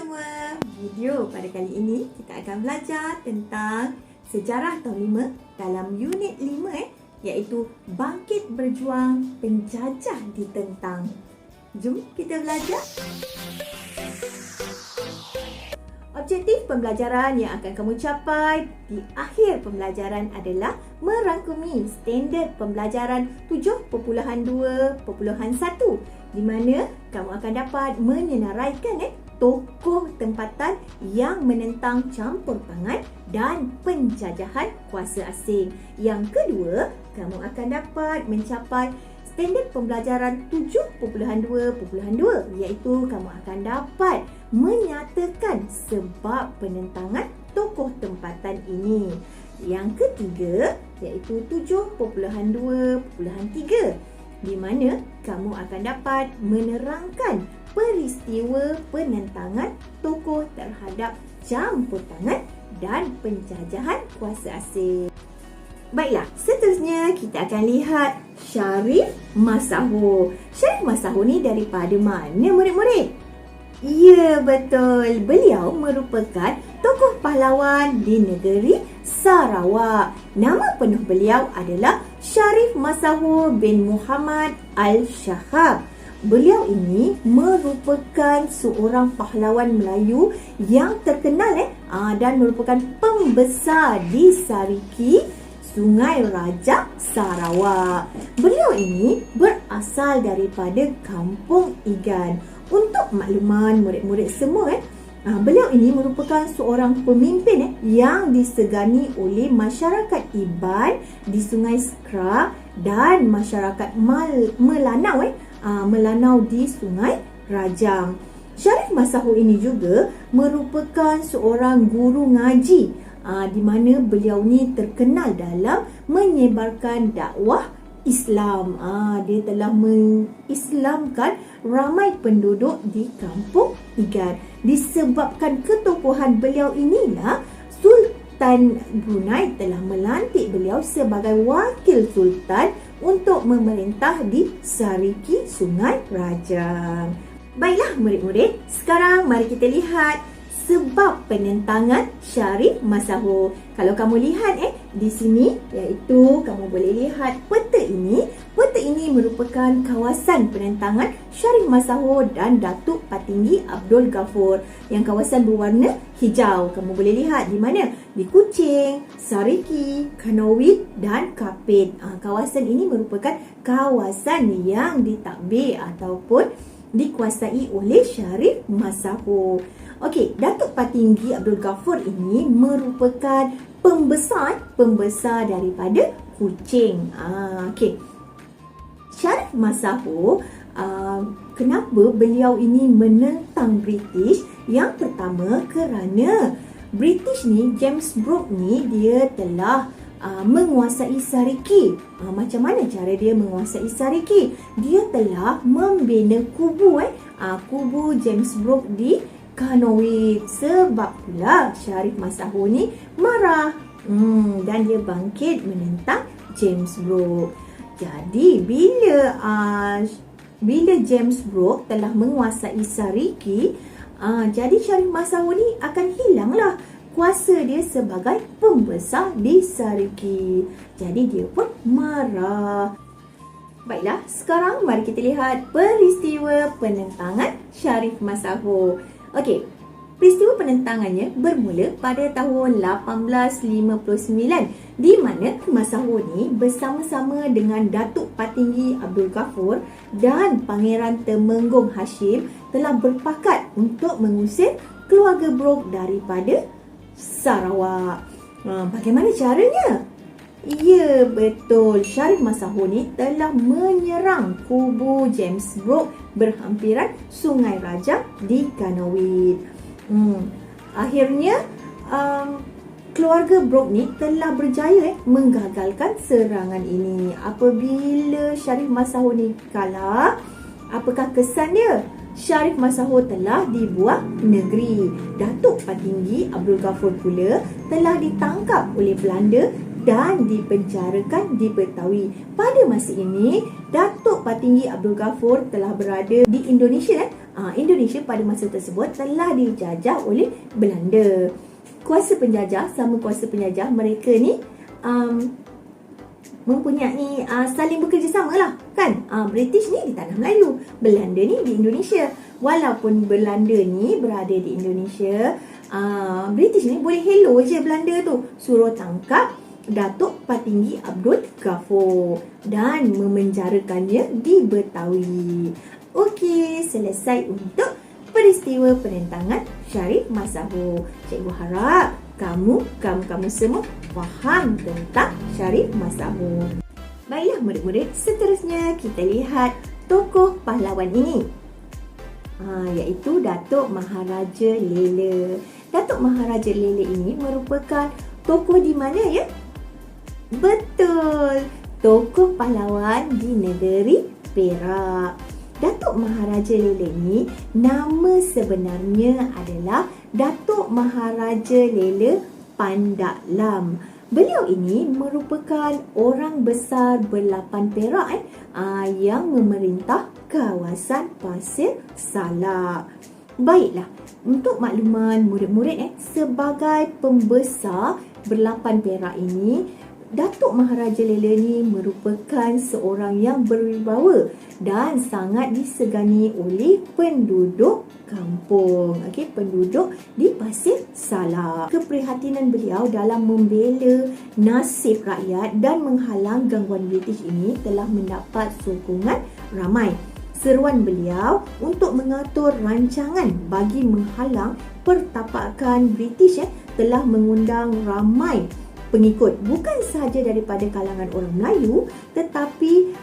semua. Video pada kali ini kita akan belajar tentang sejarah tahun 5 dalam unit 5 iaitu bangkit berjuang penjajah ditentang. Jom kita belajar. Objektif pembelajaran yang akan kamu capai di akhir pembelajaran adalah merangkumi standard pembelajaran 7.2.1 di mana kamu akan dapat menyenaraikan tokoh tempatan yang menentang campur tangan dan penjajahan kuasa asing. Yang kedua, kamu akan dapat mencapai standard pembelajaran 7.2.2 iaitu kamu akan dapat menyatakan sebab penentangan tokoh tempatan ini. Yang ketiga iaitu 7.2.3 di mana kamu akan dapat menerangkan peristiwa penentangan tokoh terhadap campur tangan dan penjajahan kuasa asing. Baiklah, seterusnya kita akan lihat Syarif Masahur. Syarif Masahur ni daripada mana murid-murid? Ya, betul. Beliau merupakan tokoh pahlawan di negeri Sarawak. Nama penuh beliau adalah Syarif Masahur bin Muhammad Al-Shahab. Beliau ini merupakan seorang pahlawan Melayu yang terkenal dan merupakan pembesar di Sariki, Sungai Rajak, Sarawak. Beliau ini berasal daripada Kampung Igan. Untuk makluman murid-murid semua, beliau ini merupakan seorang pemimpin yang disegani oleh masyarakat Iban di Sungai Skra dan masyarakat Melanau di Sungai Rajang. Syarif Masahur ini juga merupakan seorang guru ngaji di mana beliau ni terkenal dalam menyebarkan dakwah Islam. Dia telah mengislamkan ramai penduduk di Kampung Igan. Disebabkan ketokohan beliau inilah Sultan Brunei telah melantik beliau sebagai wakil sultan untuk memerintah di Sariki, Sungai Rajang. Baiklah murid-murid, sekarang mari kita lihat sebab penentangan Syarif Masahur. Kalau kamu lihat di sini, iaitu kamu boleh lihat peta ini. Peta ini merupakan kawasan penentangan Syarif Masahur dan Datuk Patinggi Abdul Ghafur. Yang kawasan berwarna hijau. Kamu boleh lihat di mana? Di Kuching, Sariki, Kanowit dan Kapit. Kawasan ini merupakan kawasan yang ditadbir ataupun dikuasai oleh Syarif Masahur. Okey, Datuk Patinggi Abdul Ghafur ini merupakan pembesar daripada Kuching. Okey. Syarif Masahur, kenapa beliau ini menentang British? Yang pertama kerana British ni, James Brooke ni, dia telah menguasai Sariki. Macam mana cara dia menguasai Sariki? Dia telah membina kubu kubu James Brooke di Kanowit. Sebab pula Syarif Masahur ni marah dan dia bangkit menentang James Brooke. Jadi bila James Brooke telah menguasai Sariki, jadi Syarif Masahur ni akan hilanglah kuasa dia sebagai pembesar di Sariki. Jadi dia pun marah. Baiklah, sekarang mari kita lihat peristiwa penentangan Syarif Masahur. Okey, peristiwa penentangannya bermula pada tahun 1859 di mana Masahur ni bersama-sama dengan Datuk Patinggi Abdul Ghafur dan Pangeran Temenggung Hashim telah berpakat untuk mengusir keluarga Brooke daripada Sarawak. Bagaimana caranya? Ya, betul. Syarif Masahur ni telah menyerang kubu James Brooke berhampiran Sungai Rajang di Kanowit. Akhirnya keluarga Brooke ni telah berjaya menggagalkan serangan ini. Apabila Syarif Masahur ni kalah, apakah kesan dia? Syarif Masahur telah dibuang negeri. Datuk Patinggi Abdul Ghafur pula telah ditangkap oleh Belanda dan dipenjarakan di Betawi. Pada masa ini, Datuk Patinggi Abdul Ghafur telah berada di Indonesia Indonesia pada masa tersebut telah dijajah oleh Belanda. Kuasa penjajah sama kuasa penjajah, mereka ni mempunyai saling bekerjasama lah kan. British ni di tanah Melayu, Belanda ni di Indonesia. Walaupun Belanda ni berada di Indonesia, British ni boleh hello je Belanda tu, suruh tangkap Datuk Patinggi Abdul Ghaffur dan memenjarakannya di Betawi. Okey, selesai untuk peristiwa perentangan Syarif Mazhabur. Cikgu harap kamu semua faham tentang Syarif Mazhabur. Baiklah murid-murid, seterusnya kita lihat tokoh pahlawan ini, iaitu Datuk Maharaja Lela. Datuk Maharaja Lela ini merupakan tokoh di mana ya? Betul, tokoh pahlawan di negeri Perak. Datuk Maharaja Lela ini nama sebenarnya adalah Datuk Maharaja Lela Pandak Lam. Beliau ini merupakan orang besar berlapan Perak yang memerintah kawasan Pasir Salak. Baiklah, untuk makluman murid-murid sebagai pembesar berlapan Perak ini, Datuk Maharaja Lela ni merupakan seorang yang berwibawa dan sangat disegani oleh penduduk kampung, penduduk di Pasir Salak. Keprihatinan beliau dalam membela nasib rakyat dan menghalang gangguan British ini telah mendapat sokongan ramai. Seruan beliau untuk mengatur rancangan bagi menghalang pertapakan British telah mengundang ramai pengikut, bukan sahaja daripada kalangan orang Melayu, tetapi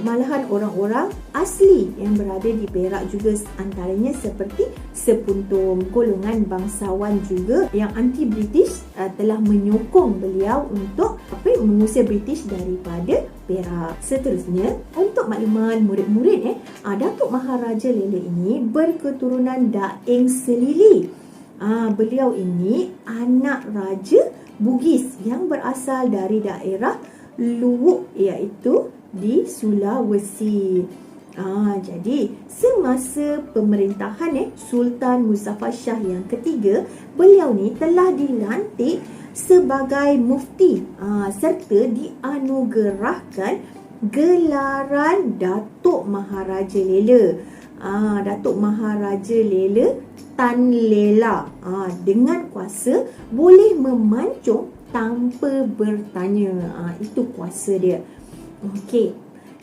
malahan orang-orang asli yang berada di Perak juga, antaranya seperti sepuntum golongan bangsawan juga yang anti-British telah menyokong beliau untuk mengusir British daripada Perak. Seterusnya, untuk makluman murid-murid, Datuk Maharaja Lela ini berketurunan Daeng Selili. Beliau ini anak Raja Bugis yang berasal dari daerah Luwuk, iaitu di Sulawesi. Jadi semasa pemerintahan Sultan Muzaffar Shah yang ketiga, beliau ni telah dilantik sebagai mufti serta dianugerahkan gelaran Datuk Maharaja Lela. Datuk Maharaja Lela Tan Lela, dengan kuasa boleh memancung tanpa bertanya. Itu kuasa dia. Okey,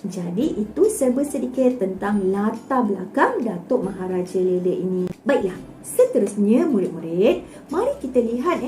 jadi itu serba sedikit tentang latar belakang Datuk Maharaja Lela ini. Baiklah, seterusnya murid-murid, mari kita lihat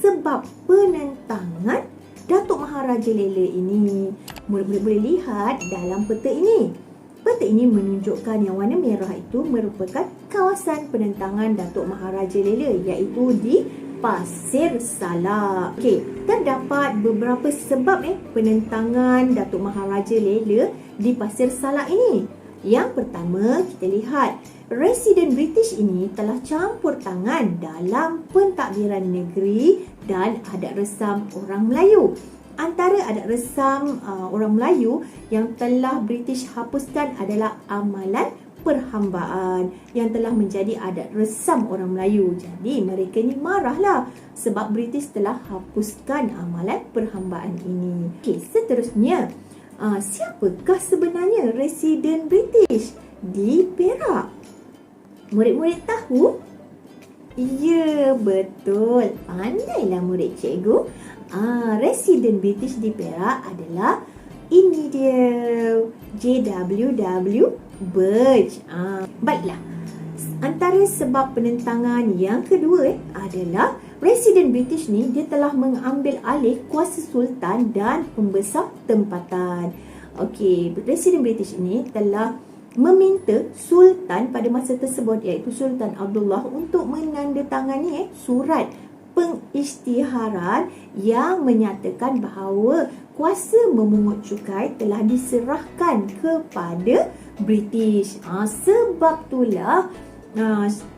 sebab penentangan Datuk Maharaja Lela ini. Murid-murid boleh lihat dalam peta ini. Peta ini menunjukkan yang warna merah itu merupakan kawasan penentangan Datuk Maharaja Lela, iaitu di Pasir Salak. Okey, terdapat beberapa sebab penentangan Datuk Maharaja Lela di Pasir Salak ini. Yang pertama, kita lihat residen British ini telah campur tangan dalam pentadbiran negeri dan adat resam orang Melayu. Antara adat resam orang Melayu yang telah British hapuskan adalah amalan perhambaan yang telah menjadi adat resam orang Melayu. Jadi mereka ni marahlah sebab British telah hapuskan amalan perhambaan ini. Okey, seterusnya, siapakah sebenarnya residen British di Perak? Murid-murid tahu? Ya, betul. Pandailah murid cikgu. Residen British di Perak adalah ini dia, J.W.W. Burge. Baiklah, antara sebab penentangan yang kedua adalah residen British ni dia telah mengambil alih kuasa sultan dan pembesar tempatan. Okey, residen British ini telah meminta sultan pada masa tersebut, iaitu Sultan Abdullah, untuk menandatangani surat pengisytiharan yang menyatakan bahawa kuasa memungut cukai telah diserahkan kepada British. Sebab itulah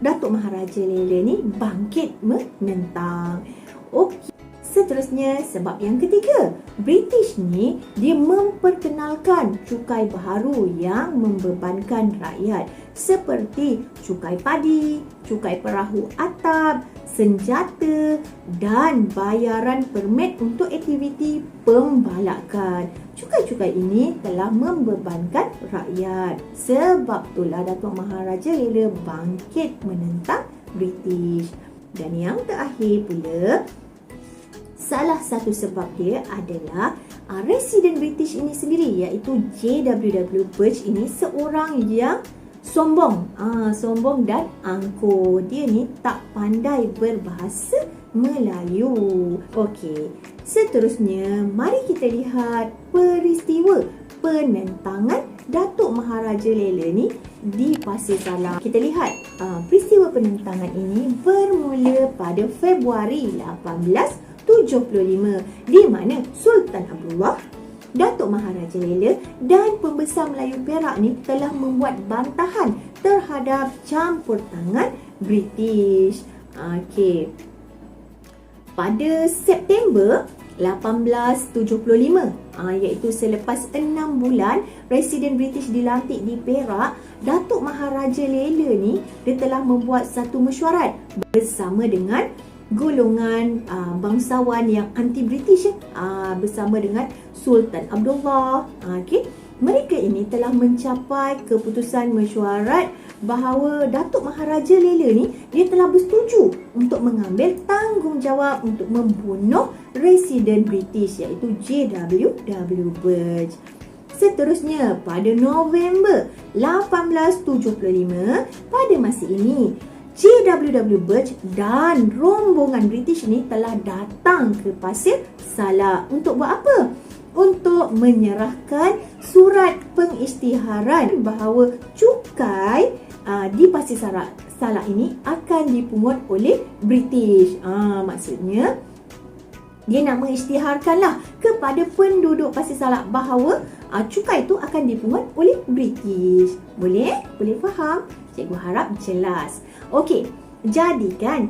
Datuk Maharaja Lela ni bangkit menentang. Okey, Seterusnya, sebab yang ketiga, British ni dia memperkenalkan cukai baharu yang membebankan rakyat seperti cukai padi, cukai perahu atap, senjata dan bayaran permit untuk aktiviti pembalakan. Cukai-cukai ini telah membebankan rakyat. Sebab itulah Datuk Maharaja Lela bangkit menentang British. Dan yang terakhir pula, salah satu sebab dia adalah residen British ini sendiri, iaitu J.W.W. Birch ini seorang yang sombong dan angkuh. Dia ni tak pandai berbahasa Melayu. Okey, seterusnya mari kita lihat peristiwa penentangan Datuk Maharaja Lela ni di Pasir Salam. Kita lihat peristiwa penentangan ini bermula pada Februari 1875 di mana Sultan Abdullah, Datuk Maharaja Lela dan pembesar Melayu Perak ni telah membuat bantahan terhadap campur tangan British. Okey. Pada September 1875, iaitu selepas 6 bulan Residen British dilantik di Perak, Datuk Maharaja Lela ni dia telah membuat satu mesyuarat bersama dengan golongan bangsawan yang anti-British bersama dengan Sultan Abdullah. Okey, mereka ini telah mencapai keputusan mesyuarat bahawa Datuk Maharaja Lela ni dia telah bersetuju untuk mengambil tanggungjawab untuk membunuh residen British, iaitu J.W.W. Birch. Seterusnya, pada November 1875, pada masa ini J.W.W. Birch dan rombongan British ni telah datang ke Pasir Salam untuk buat apa? Untuk menyerahkan surat pengisytiharan bahawa cukai di Pasir Salam ini akan dipungut oleh British. Maksudnya dia nak mengisytiharkanlah kepada penduduk Pasir Salam bahawa cukai itu akan dipungut oleh British. Boleh? Boleh faham? Cikgu harap jelas. Okey, jadi kan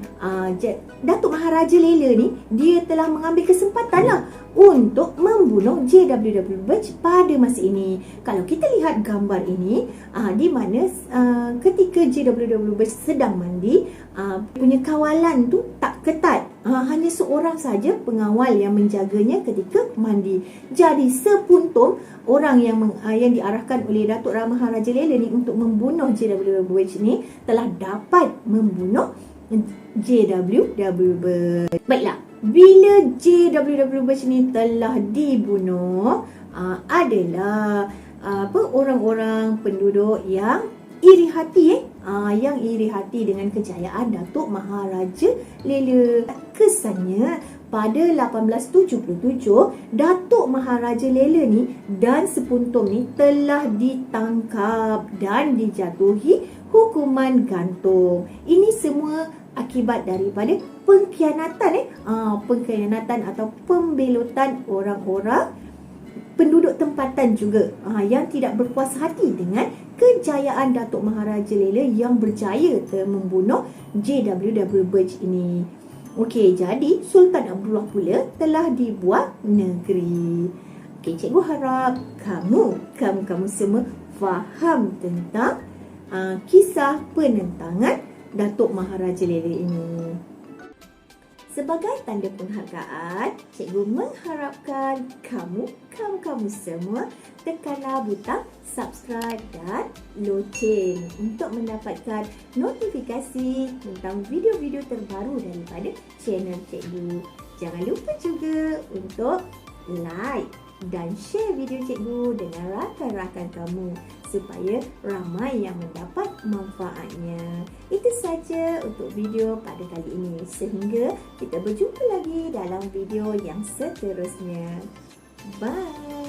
Datuk Maharaja Lela ni dia telah mengambil kesempatan lah untuk membunuh J.W.W. Birch pada masa ini. Kalau kita lihat gambar ini, di mana ketika J.W.W. Birch sedang mandi, punya kawalan tu tak ketat. Hanya seorang saja pengawal yang menjaganya ketika mandi. Jadi sepuntum orang yang diarahkan oleh Datuk Maharaja Lela ni untuk membunuh J.W.W. Birch ni telah dapat membunuh J.W.W. Birch. Baiklah, bila J.W.W. Birch ni telah dibunuh, adalah orang-orang penduduk yang iri hati yang iri hati dengan kejayaan Datuk Maharaja Lela. Kesannya pada 1877 Datuk Maharaja Lela ni dan sepuntum ni telah ditangkap dan dijatuhi hukuman gantung. Ini semua akibat daripada pengkhianatan atau pembelotan orang-orang penduduk tempatan juga yang tidak berpuas hati dengan kejayaan Datuk Maharaja Lela yang berjaya membunuh J.W.W. Birch ini. Okey, jadi Sultan Abdullah pula telah dibuat negeri. Okey, cikgu harap kamu semua faham tentang kisah penentangan Datuk Maharaja Lela ini. Sebagai tanda penghargaan, cikgu mengharapkan kamu semua tekanlah butang subscribe dan loceng untuk mendapatkan notifikasi tentang video-video terbaru daripada channel cikgu. Jangan lupa juga untuk like dan share video cikgu dengan rakan-rakan kamu supaya ramai yang mendapat manfaatnya. Itu saja untuk video pada kali ini. Sehingga kita berjumpa lagi dalam video yang seterusnya. Bye!